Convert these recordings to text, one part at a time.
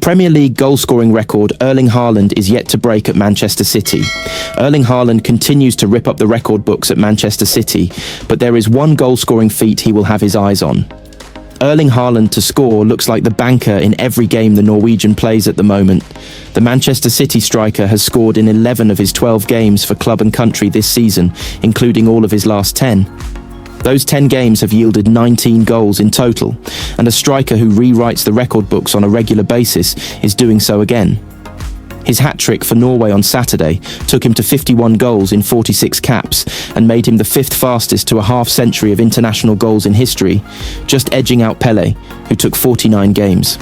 Premier League goal-scoring record Erling Haaland is yet to break at Manchester City. Erling Haaland continues to rip up the record books at Manchester City, but there is one goal-scoring feat he will have his eyes on. Erling Haaland to score looks like the banker in every game the Norwegian plays at the moment. The Manchester City striker has scored in 11 of his 12 games for club and country this season, including all of his last 10. Those 10 games have yielded 19 goals in total, and a striker who rewrites the record books on a regular basis is doing so again. His hat-trick for Norway on Saturday took him to 51 goals in 46 caps and made him the fifth fastest to a half-century of international goals in history, just edging out Pelé, who took 49 games.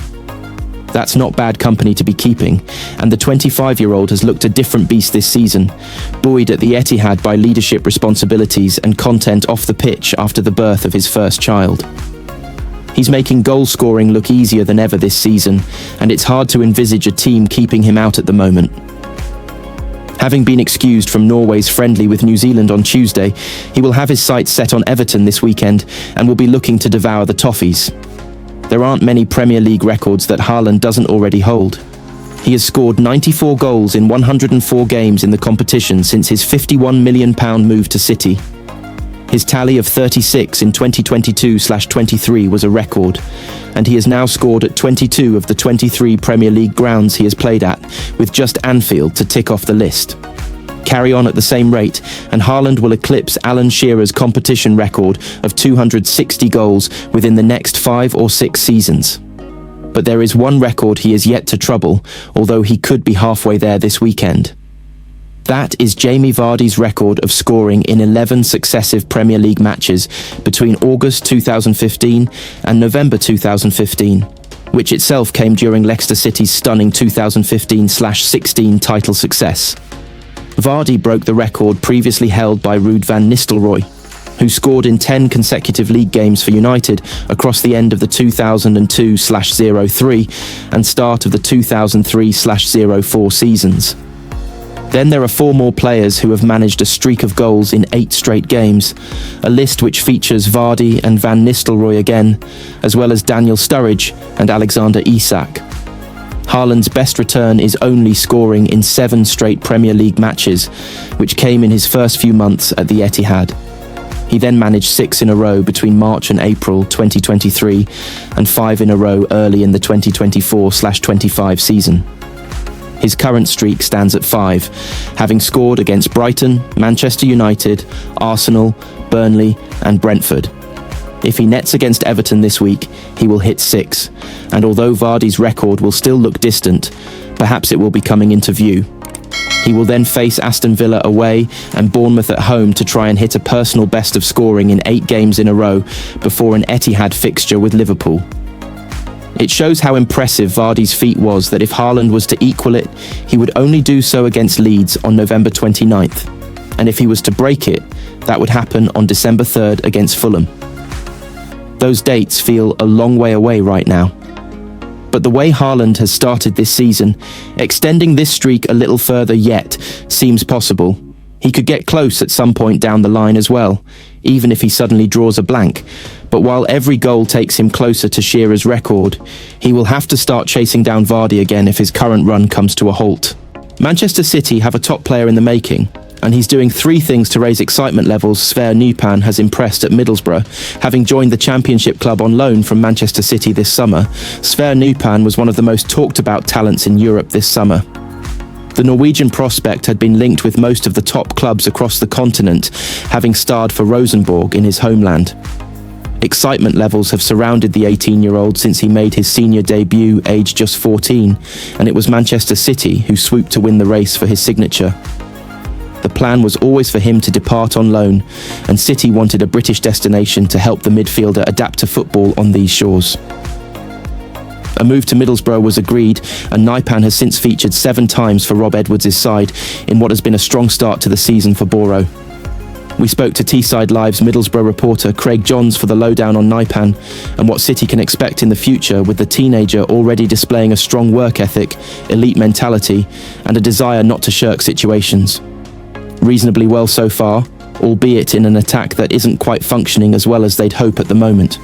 That's not bad company to be keeping, and the 25-year-old has looked a different beast this season, buoyed at the Etihad by leadership responsibilities and content off the pitch after the birth of his first child. He's making goal scoring look easier than ever this season, and it's hard to envisage a team keeping him out at the moment. Having been excused from Norway's friendly with New Zealand on Tuesday, he will have his sights set on Everton this weekend and will be looking to devour the Toffees. There aren't many Premier League records that Haaland doesn't already hold. He has scored 94 goals in 104 games in the competition since his £51 million move to City. His tally of 36 in 2022/23 was a record, and he has now scored at 22 of the 23 Premier League grounds he has played at, with just Anfield to tick off the list. Carry on at the same rate, and Haaland will eclipse Alan Shearer's competition record of 260 goals within the next 5 or 6 seasons. But there is one record he is yet to trouble, although he could be halfway there this weekend. That is Jamie Vardy's record of scoring in 11 successive Premier League matches between August 2015 and November 2015, which itself came during Leicester City's stunning 2015/16 title success. Vardy broke the record previously held by Ruud van Nistelrooy, who scored in 10 consecutive league games for United across the end of the 2002/03 and start of the 2003/04 seasons. Then there are 4 more players who have managed a streak of goals in 8 straight games, a list which features Vardy and Van Nistelrooy again, as well as Daniel Sturridge and Alexander Isak. Haaland's best return is only scoring in 7 straight Premier League matches, which came in his first few months at the Etihad. He then managed 6 in a row between March and April 2023 and 5 in a row early in the 2024/25 season. His current streak stands at 5, having scored against Brighton, Manchester United, Arsenal, Burnley and Brentford. If he nets against Everton this week, he will hit 6, and although Vardy's record will still look distant, perhaps it will be coming into view. He will then face Aston Villa away and Bournemouth at home to try and hit a personal best of scoring in 8 games in a row before an Etihad fixture with Liverpool. It shows how impressive Vardy's feat was that if Haaland was to equal it, he would only do so against Leeds on November 29th, and if he was to break it, that would happen on December 3rd against Fulham. Those dates feel a long way away right now. But the way Haaland has started this season, extending this streak a little further yet seems possible. He could get close at some point down the line as well, even if he suddenly draws a blank. But while every goal takes him closer to Shearer's record, he will have to start chasing down Vardy again if his current run comes to a halt. Manchester City have a top player in the making, and he's doing 3 things to raise excitement levels. Sverre Nypan has impressed at Middlesbrough. Having joined the Championship club on loan from Manchester City this summer, Sverre Nypan was one of the most talked about talents in Europe this summer. The Norwegian prospect had been linked with most of the top clubs across the continent, having starred for Rosenborg in his homeland. Excitement levels have surrounded the 18-year-old since he made his senior debut aged just 14, and it was Manchester City who swooped to win the race for his signature. The plan was always for him to depart on loan, and City wanted a British destination to help the midfielder adapt to football on these shores. A move to Middlesbrough was agreed, and Nypan has since featured 7 times for Rob Edwards' side in what has been a strong start to the season for Boro. We spoke to Teesside Live's Middlesbrough reporter Craig Johns for the lowdown on Nypan and what City can expect in the future, with the teenager already displaying a strong work ethic, elite mentality and a desire not to shirk situations. Reasonably well so far, albeit in an attack that isn't quite functioning as well as they'd hope at the moment.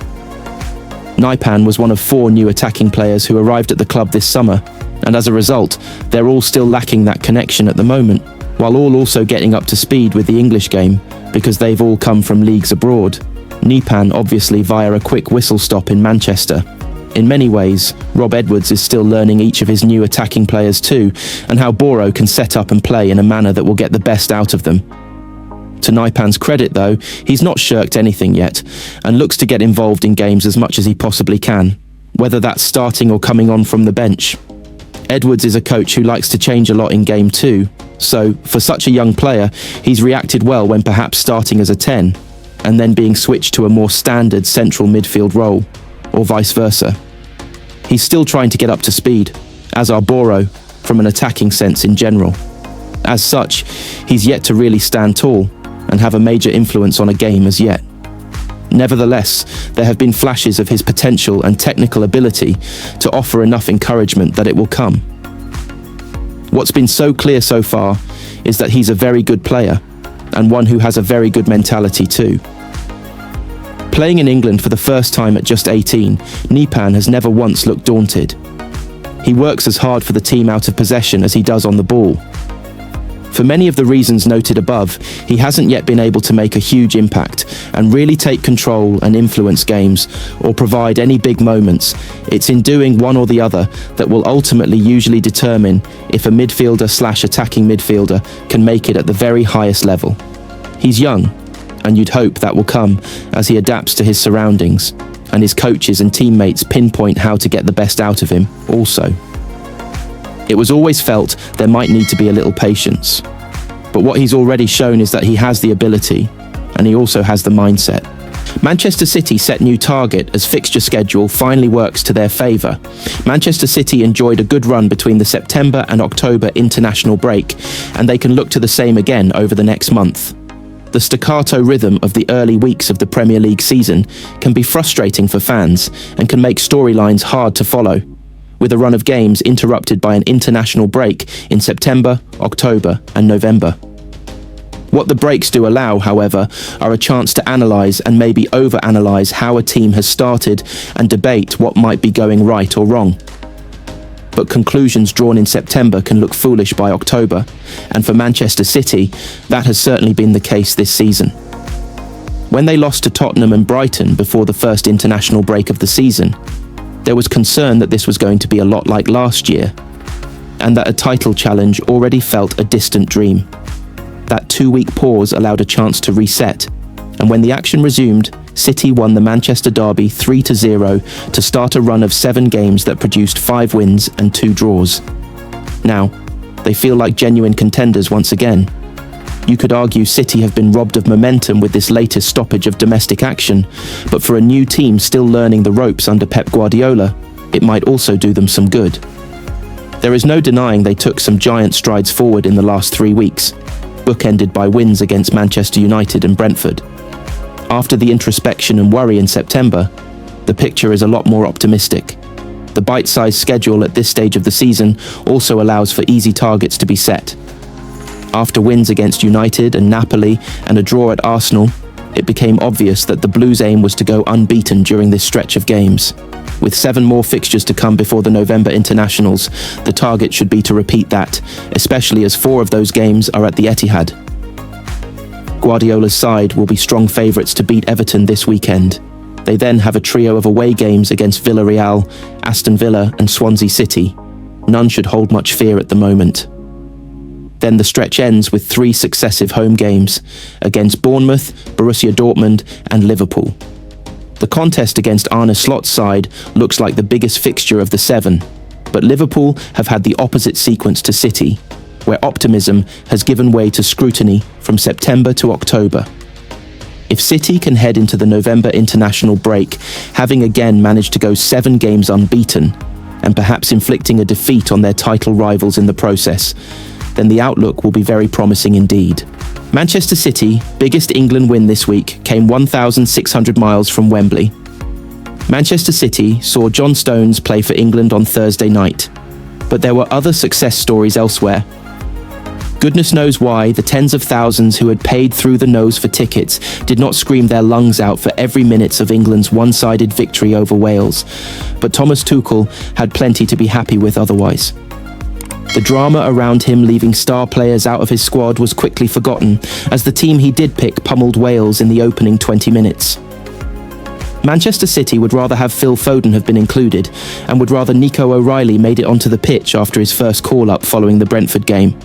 Naipan was one of 4 new attacking players who arrived at the club this summer, and as a result, they're all still lacking that connection at the moment, while all also getting up to speed with the English game, because they've all come from leagues abroad. Naipan obviously via a quick whistle stop in Manchester. In many ways, Rob Edwards is still learning each of his new attacking players too, and how Boro can set up and play in a manner that will get the best out of them. To Naipan's credit though, he's not shirked anything yet, and looks to get involved in games as much as he possibly can, whether that's starting or coming on from the bench. Edwards is a coach who likes to change a lot in game too, so for such a young player, he's reacted well when perhaps starting as a 10, and then being switched to a more standard central midfield role, or vice versa. He's still trying to get up to speed, as are Boro, from an attacking sense in general. As such, he's yet to really stand tall and have a major influence on a game as yet. Nevertheless, there have been flashes of his potential and technical ability to offer enough encouragement that it will come. What's been so clear so far is that he's a very good player, and one who has a very good mentality too. Playing in England for the first time at just 18, Naipan has never once looked daunted. He works as hard for the team out of possession as he does on the ball. For many of the reasons noted above, he hasn't yet been able to make a huge impact and really take control and influence games or provide any big moments. It's in doing one or the other that will ultimately usually determine if a midfielder/attacking midfielder can make it at the very highest level. He's young, and you'd hope that will come as he adapts to his surroundings, and his coaches and teammates pinpoint how to get the best out of him also. It was always felt there might need to be a little patience, but what he's already shown is that he has the ability, and he also has the mindset. Manchester City set new target as fixture schedule finally works to their favour. Manchester City enjoyed a good run between the September and October international break, and they can look to the same again over the next month. The staccato rhythm of the early weeks of the Premier League season can be frustrating for fans and can make storylines hard to follow, with a run of games interrupted by an international break in September, October and November. What the breaks do allow, however, are a chance to analyse and maybe overanalyse how a team has started and debate what might be going right or wrong. But conclusions drawn in September can look foolish by October, and for Manchester City, that has certainly been the case this season. When they lost to Tottenham and Brighton before the first international break of the season, there was concern that this was going to be a lot like last year, and that a title challenge already felt a distant dream. That 2-week pause allowed a chance to reset, and when the action resumed, City won the Manchester derby 3-0 to start a run of 7 games that produced 5 wins and 2 draws. Now, they feel like genuine contenders once again. You could argue City have been robbed of momentum with this latest stoppage of domestic action, but for a new team still learning the ropes under Pep Guardiola, it might also do them some good. There is no denying they took some giant strides forward in the last 3 weeks, bookended by wins against Manchester United and Brentford. After the introspection and worry in September, the picture is a lot more optimistic. The bite-sized schedule at this stage of the season also allows for easy targets to be set. After wins against United and Napoli and a draw at Arsenal, it became obvious that the Blues' aim was to go unbeaten during this stretch of games. With 7 more fixtures to come before the November internationals, the target should be to repeat that, especially as 4 of those games are at the Etihad. Guardiola's side will be strong favourites to beat Everton this weekend. They then have a trio of away games against Villarreal, Aston Villa and Swansea City. None should hold much fear at the moment. Then the stretch ends with 3 successive home games against Bournemouth, Borussia Dortmund and Liverpool. The contest against Arne Slot's side looks like the biggest fixture of the 7, but Liverpool have had the opposite sequence to City, where optimism has given way to scrutiny from September to October. If City can head into the November international break, having again managed to go 7 games unbeaten, and perhaps inflicting a defeat on their title rivals in the process, then the outlook will be very promising indeed. Manchester City, biggest England win this week, came 1,600 miles from Wembley. Manchester City saw John Stones play for England on Thursday night, but there were other success stories elsewhere. Goodness knows why the tens of thousands who had paid through the nose for tickets did not scream their lungs out for every minute of England's one-sided victory over Wales. But Thomas Tuchel had plenty to be happy with otherwise. The drama around him leaving star players out of his squad was quickly forgotten, as the team he did pick pummeled Wales in the opening 20 minutes. Manchester City would rather have Phil Foden have been included, and would rather Nico O'Reilly made it onto the pitch after his first call-up following the Brentford game.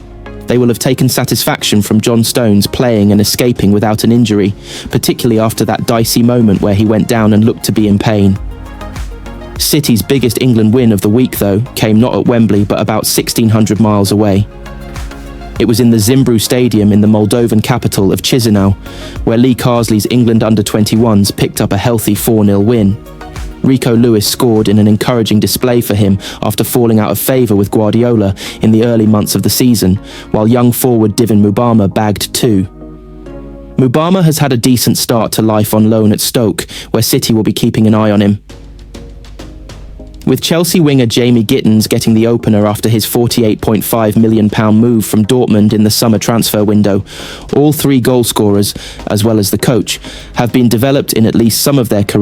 They will have taken satisfaction from John Stones playing and escaping without an injury, particularly after that dicey moment where he went down and looked to be in pain. City's biggest England win of the week, though, came not at Wembley but about 1,600 miles away. It was in the Zimbru Stadium in the Moldovan capital of Chisinau, where Lee Carsley's England under-21s picked up a healthy 4-0 win. Rico Lewis scored in an encouraging display for him after falling out of favour with Guardiola in the early months of the season, while young forward Divin Mubama bagged 2. Mubama has had a decent start to life on loan at Stoke, where City will be keeping an eye on him. With Chelsea winger Jamie Gittins getting the opener after his £48.5 million move from Dortmund in the summer transfer window, all 3 goal scorers, as well as the coach, have been developed in at least some of their career